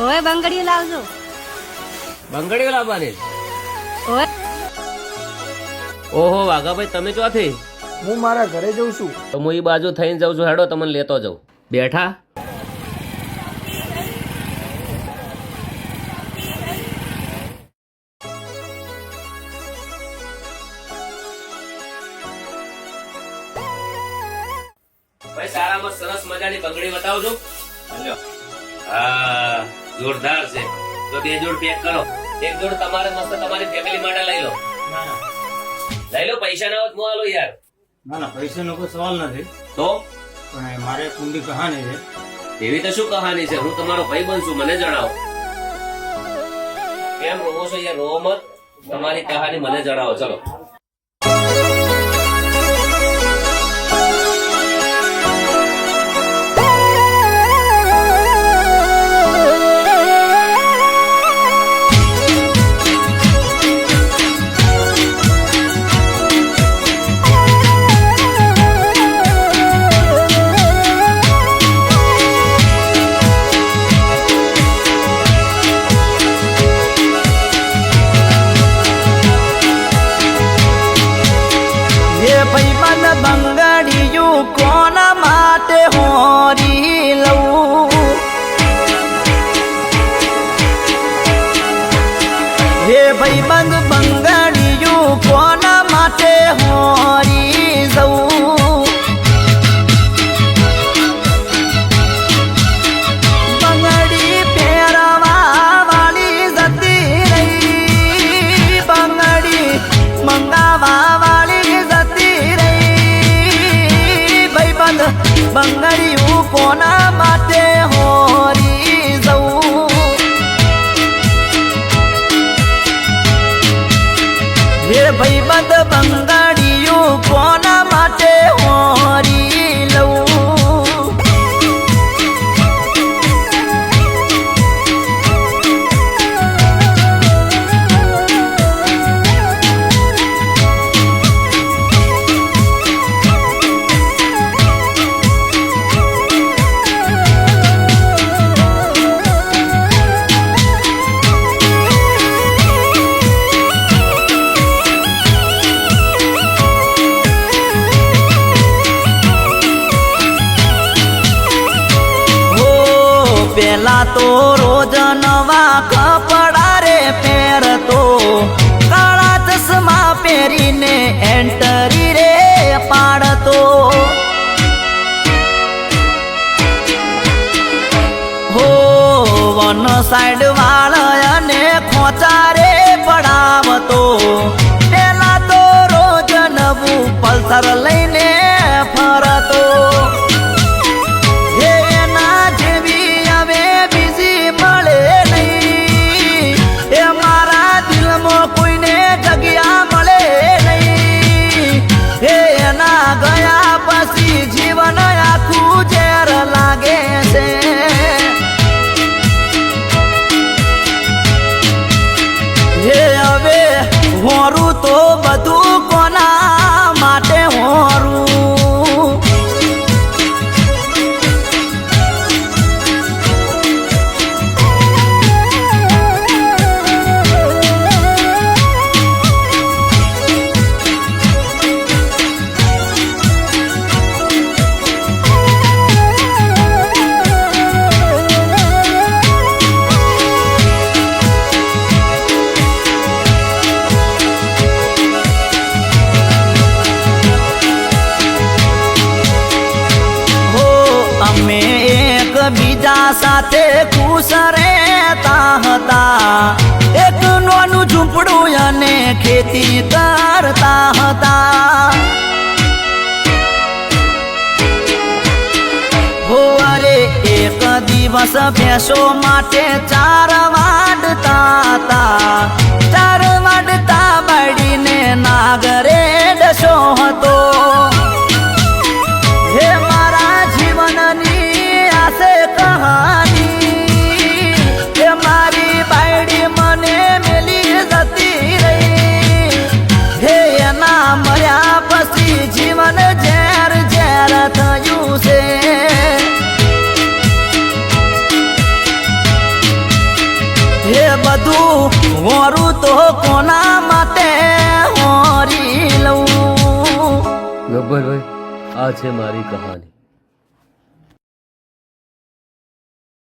ઓય બંગડીઓ લાવજો. બંગડીઓ લાવવાની? ઓય ઓહો વાઘાભાઈ, તમે ચોથી? હું મારા ઘરે જઉં છું. તો હું એ બાજુ થઈને જાઉં છું. હેડો તમને લેતો જાઉં. બેઠા? ભાઈ સારામાં સરસ મજાની બંગડી બતાવજો. હા જોરદાર છે. તો 2 જોડ પેક કરો. 1 જોડ તમારે મસ્ત તમારી ફેમિલી માટે લઈ લો. લઈ લો, પૈસા ના હોત હું આલો યાર. ના ના, પૈસાનો કોઈ સવાલ નથી, તો પણ મારે એક ઊંડી કહાની છે. એવી તો શું કહાની છે? હું તમારો ભાઈ બનશું, મને જણાવો. કેમ રોવો છો યાર? રોવો મત. તમારી કહાની મને જણાવો. ચલો. બંગડીયું કોના માટે હોરી લઉં? હે ભાઈબંધ બંગડીયું કોના માટે હોરી જવું? બંગડી પહેરવા વાળી જતી રહી, બંગડી મંગાવા વાળી જતી રહી. બંગડીયું કોના માટે હોરી જવું? હે ભાઈબંધ બંગડીયું કોના માટે હોરી લઉં? પેલા તો રોજ નવા કપડા રે પહેરતો, કાળા ચશ્મા પહેરીને એન્ટરી રે પાડતો. હો વન સાઈડ વાળને ખોચા રે પડાવતો. પેલા તો રોજ નવું પલ્સર લઈને ફરતો. ગયા પછી જીવન આખું ઝેર લાગે છે. હે હવે હોરું તો બધું કોના માટે હોરું? બીજા સાથે ખુશ રહેતા હતા, એક નાનું ઝૂંપડું અને ખેતી કરતા હતા. અરે એક દિવસ ભેંસો માટે ચાર વાડતા હતા. ચાર વાડતા બાળીને નાગરે ડસો હતો. હે મારા જીવનની આસે કહાની, હે મારી બાયડી મને મેલી જતી રહી. હે એના મર્યા પછી જીવન ઝેર ઝેર થયું છે. બધું હોરું તો કોના માટે હોરી લઉં. ગબ્બરભાઈ, આ છે મારી કહાની.